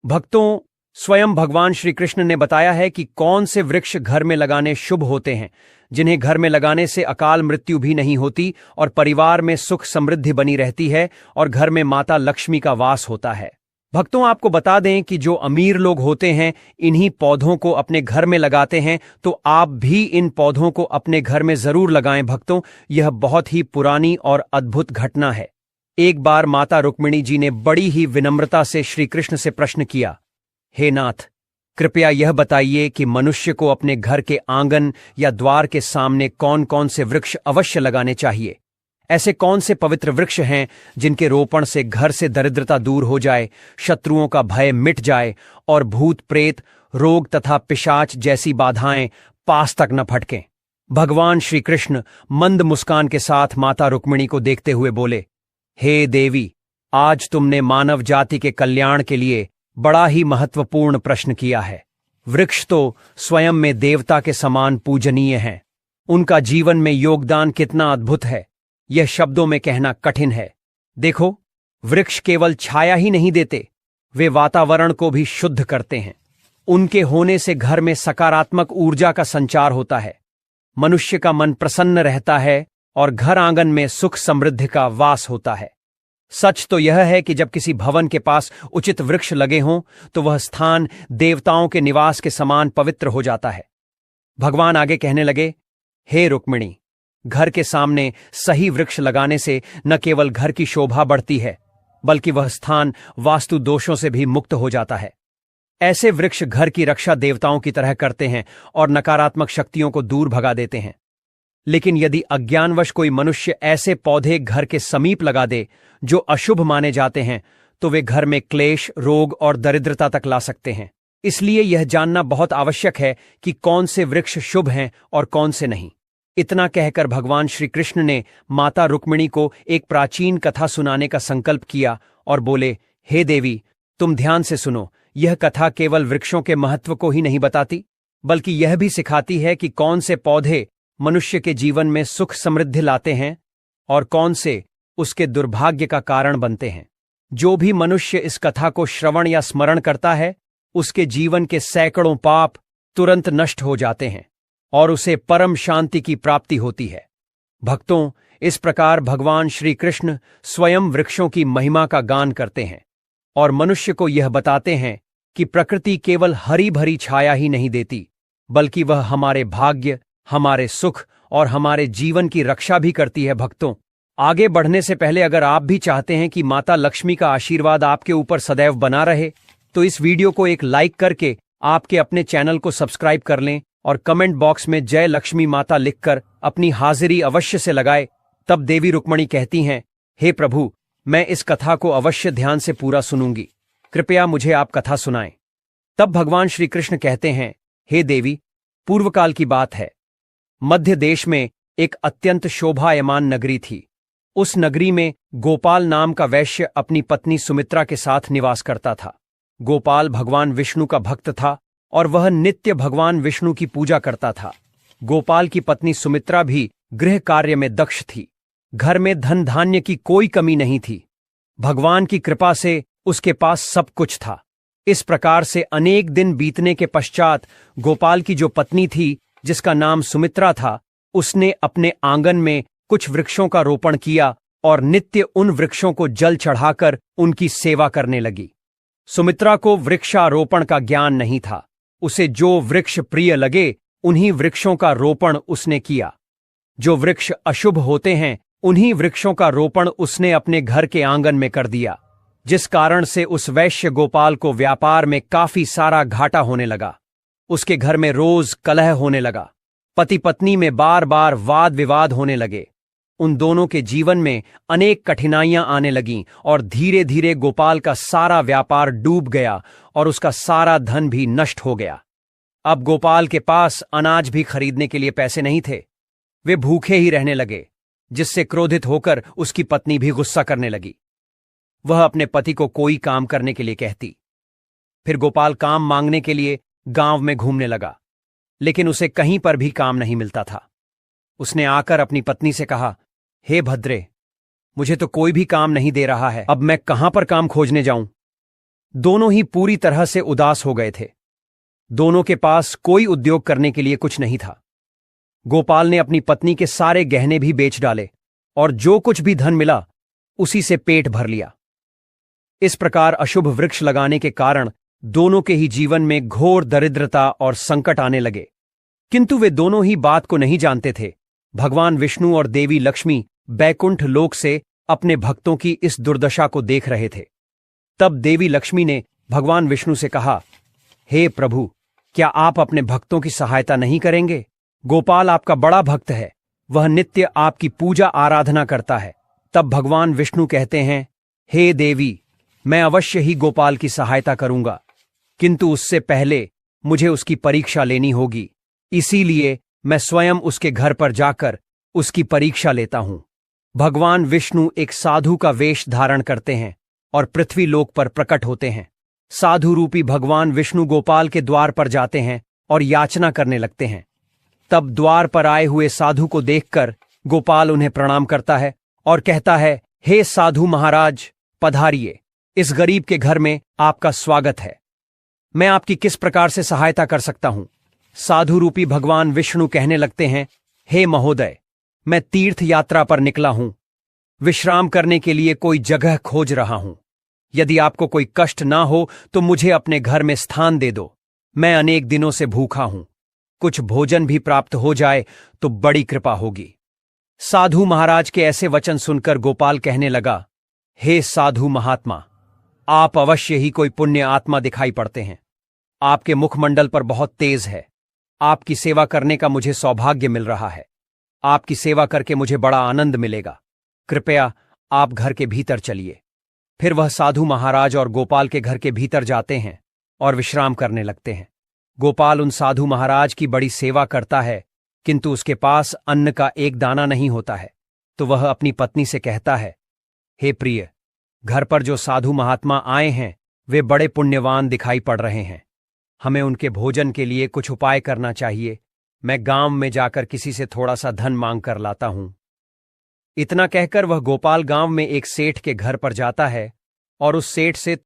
भक्तों, स्वयं भगवान श्री कृष्ण ने बताया है कि कौन से वृक्ष घर में लगाने शुभ होते हैं, जिन्हें घर में लगाने से अकाल मृत्यु भी नहीं होती और परिवार में सुख समृद्धि बनी रहती है और घर में माता लक्ष्मी का वास होता है। भक्तों, आपको बता दें कि जो अमीर लोग होते हैं इन्हीं पौधों को अपने घर में लगाते हैं, तो आप भी इन पौधों को अपने घर में जरूर लगाएं। भक्तों, यह बहुत ही पुरानी और अद्भुत घटना है। एक बार माता रुक्मिणी जी ने बड़ी ही विनम्रता से श्री कृष्ण से प्रश्न किया, हे नाथ, कृपया यह बताइए कि मनुष्य को अपने घर के आंगन या द्वार के सामने कौन कौन से वृक्ष अवश्य लगाने चाहिए। ऐसे कौन से पवित्र वृक्ष हैं जिनके रोपण से घर से दरिद्रता दूर हो जाए, शत्रुओं का भय मिट जाए और भूत प्रेत, रोग तथा पिशाच जैसी बाधाएं पास तक न फटकें। भगवान श्री कृष्ण मंद मुस्कान के साथ माता रुक्मिणी को देखते हुए बोले, हे देवी, आज तुमने मानव जाति के कल्याण के लिए बड़ा ही महत्वपूर्ण प्रश्न किया है। वृक्ष तो स्वयं में देवता के समान पूजनीय हैं। उनका जीवन में योगदान कितना अद्भुत है, यह शब्दों में कहना कठिन है। देखो, वृक्ष केवल छाया ही नहीं देते, वे वातावरण को भी शुद्ध करते हैं। उनके होने से घर में सकारात्मक ऊर्जा का संचार होता है, मनुष्य का मन प्रसन्न रहता है और घर आंगन में सुख समृद्धि का वास होता है। सच तो यह है कि जब किसी भवन के पास उचित वृक्ष लगे हों तो वह स्थान देवताओं के निवास के समान पवित्र हो जाता है। भगवान आगे कहने लगे, हे रुक्मिणी, घर के सामने सही वृक्ष लगाने से न केवल घर की शोभा बढ़ती है, बल्कि वह स्थान वास्तु दोषों से भी मुक्त हो जाता है। ऐसे वृक्ष घर की रक्षा देवताओं की तरह करते हैं और नकारात्मक शक्तियों को दूर भगा देते हैं। लेकिन यदि अज्ञानवश कोई मनुष्य ऐसे पौधे घर के समीप लगा दे जो अशुभ माने जाते हैं, तो वे घर में क्लेश, रोग और दरिद्रता तक ला सकते हैं। इसलिए यह जानना बहुत आवश्यक है कि कौन से वृक्ष शुभ हैं और कौन से नहीं। इतना कहकर भगवान श्री कृष्ण ने माता रुक्मिणी को एक प्राचीन कथा सुनाने का संकल्प किया और बोले, हे देवी, तुम ध्यान से सुनो। यह कथा केवल वृक्षों के महत्व को ही नहीं बताती, बल्कि यह भी सिखाती है कि कौन से पौधे मनुष्य के जीवन में सुख समृद्धि लाते हैं और कौन से उसके दुर्भाग्य का कारण बनते हैं। जो भी मनुष्य इस कथा को श्रवण या स्मरण करता है, उसके जीवन के सैकड़ों पाप तुरंत नष्ट हो जाते हैं और उसे परम शांति की प्राप्ति होती है। भक्तों, इस प्रकार भगवान श्री कृष्ण स्वयं वृक्षों की महिमा का गान करते हैं और मनुष्य को यह बताते हैं कि प्रकृति केवल हरी भरी छाया ही नहीं देती, बल्कि वह हमारे भाग्य, हमारे सुख और हमारे जीवन की रक्षा भी करती है। भक्तों, आगे बढ़ने से पहले अगर आप भी चाहते हैं कि माता लक्ष्मी का आशीर्वाद आपके ऊपर सदैव बना रहे, तो इस वीडियो को एक लाइक करके आपके अपने चैनल को सब्सक्राइब कर लें और कमेंट बॉक्स में जय लक्ष्मी माता लिखकर अपनी हाजिरी अवश्य से लगाए। तब देवी रुक्मिणी कहती हैं, हे प्रभु, मैं इस कथा को अवश्य ध्यान से पूरा सुनूंगी, कृपया मुझे आप कथा सुनाएं। तब भगवान श्री कृष्ण कहते हैं, हे देवी, पूर्वकाल की बात है। मध्य देश में एक अत्यंत शोभायमान नगरी थी। उस नगरी में गोपाल नाम का वैश्य अपनी पत्नी सुमित्रा के साथ निवास करता था। गोपाल भगवान विष्णु का भक्त था और वह नित्य भगवान विष्णु की पूजा करता था। गोपाल की पत्नी सुमित्रा भी गृह कार्य में दक्ष थी। घर में धन धान्य की कोई कमी नहीं थी। भगवान की कृपा से उसके पास सब कुछ था। इस प्रकार से अनेक दिन बीतने के पश्चात गोपाल की जो पत्नी थी, जिसका नाम सुमित्रा था, उसने अपने आंगन में कुछ वृक्षों का रोपण किया और नित्य उन वृक्षों को जल चढ़ाकर उनकी सेवा करने लगी। सुमित्रा को वृक्षारोपण का ज्ञान नहीं था। उसे जो वृक्ष प्रिय लगे उन्हीं वृक्षों का रोपण उसने किया। जो वृक्ष अशुभ होते हैं उन्हीं वृक्षों का रोपण उसने अपने घर के आंगन में कर दिया, जिस कारण से उस वैश्य गोपाल को व्यापार में काफी सारा घाटा होने लगा। उसके घर में रोज कलह होने लगा। पति पत्नी में बार बार वाद विवाद होने लगे। उन दोनों के जीवन में अनेक कठिनाइयां आने लगीं और धीरे धीरे गोपाल का सारा व्यापार डूब गया और उसका सारा धन भी नष्ट हो गया। अब गोपाल के पास अनाज भी खरीदने के लिए पैसे नहीं थे। वे भूखे ही रहने लगे, जिससे क्रोधित होकर उसकी पत्नी भी गुस्सा करने लगी। वह अपने पति को कोई काम करने के लिए कहती। फिर गोपाल काम मांगने के लिए गांव में घूमने लगा, लेकिन उसे कहीं पर भी काम नहीं मिलता था। उसने आकर अपनी पत्नी से कहा, हे भद्रे, मुझे तो कोई भी काम नहीं दे रहा है, अब मैं कहां पर काम खोजने जाऊं। दोनों ही पूरी तरह से उदास हो गए थे। दोनों के पास कोई उद्योग करने के लिए कुछ नहीं था। गोपाल ने अपनी पत्नी के सारे गहने भी बेच डाले और जो कुछ भी धन मिला उसी से पेट भर लिया। इस प्रकार अशुभ वृक्ष लगाने के कारण दोनों के ही जीवन में घोर दरिद्रता और संकट आने लगे। किंतु वे दोनों ही बात को नहीं जानते थे। भगवान विष्णु और देवी लक्ष्मी बैकुंठ लोक से अपने भक्तों की इस दुर्दशा को देख रहे थे। तब देवी लक्ष्मी ने भगवान विष्णु से कहा, हे प्रभु, क्या आप अपने भक्तों की सहायता नहीं करेंगे? गोपाल आपका बड़ा भक्त है, वह नित्य आपकी पूजा आराधना करता है। तब भगवान विष्णु कहते हैं, हे देवी, मैं अवश्य ही गोपाल की सहायता करूंगा, किंतु उससे पहले मुझे उसकी परीक्षा लेनी होगी। इसीलिए मैं स्वयं उसके घर पर जाकर उसकी परीक्षा लेता हूं। भगवान विष्णु एक साधु का वेश धारण करते हैं और पृथ्वी लोक पर प्रकट होते हैं। साधु रूपी भगवान विष्णु गोपाल के द्वार पर जाते हैं और याचना करने लगते हैं। तब द्वार पर आए हुए साधु को देखकर गोपाल उन्हें प्रणाम करता है और कहता है, हे साधु महाराज, पधारिए, इस गरीब के घर में आपका स्वागत है। मैं आपकी किस प्रकार से सहायता कर सकता हूं? साधु रूपी भगवान विष्णु कहने लगते हैं, हे महोदय, मैं तीर्थ यात्रा पर निकला हूं, विश्राम करने के लिए कोई जगह खोज रहा हूं। यदि आपको कोई कष्ट ना हो तो मुझे अपने घर में स्थान दे दो। मैं अनेक दिनों से भूखा हूं, कुछ भोजन भी प्राप्त हो जाए तो बड़ी कृपा होगी। साधु महाराज के ऐसे वचन सुनकर गोपाल कहने लगा, हे साधु महात्मा, आप अवश्य ही कोई पुण्य आत्मा दिखाई पड़ते हैं। आपके मुखमंडल पर बहुत तेज है। आपकी सेवा करने का मुझे सौभाग्य मिल रहा है। आपकी सेवा करके मुझे बड़ा आनंद मिलेगा। कृपया आप घर के भीतर चलिए। फिर वह साधु महाराज और गोपाल के घर के भीतर जाते हैं और विश्राम करने लगते हैं। गोपाल उन साधु महाराज की बड़ी सेवा करता है, किंतु उसके पास अन्न का एक दाना नहीं होता है। तो वह अपनी पत्नी से कहता है, हे प्रिय, घर पर जो साधु महात्मा आए हैं वे बड़े पुण्यवान दिखाई पड़ रहे हैं। हमें उनके भोजन के लिए कुछ उपाय करना चाहिए। मैं गांव में जाकर किसी से थोड़ा सा धन मांग कर लाता हूं। इतना कहकर वह गोपाल गांव में एक सेठ के घर पर जाता है और उस सेठ से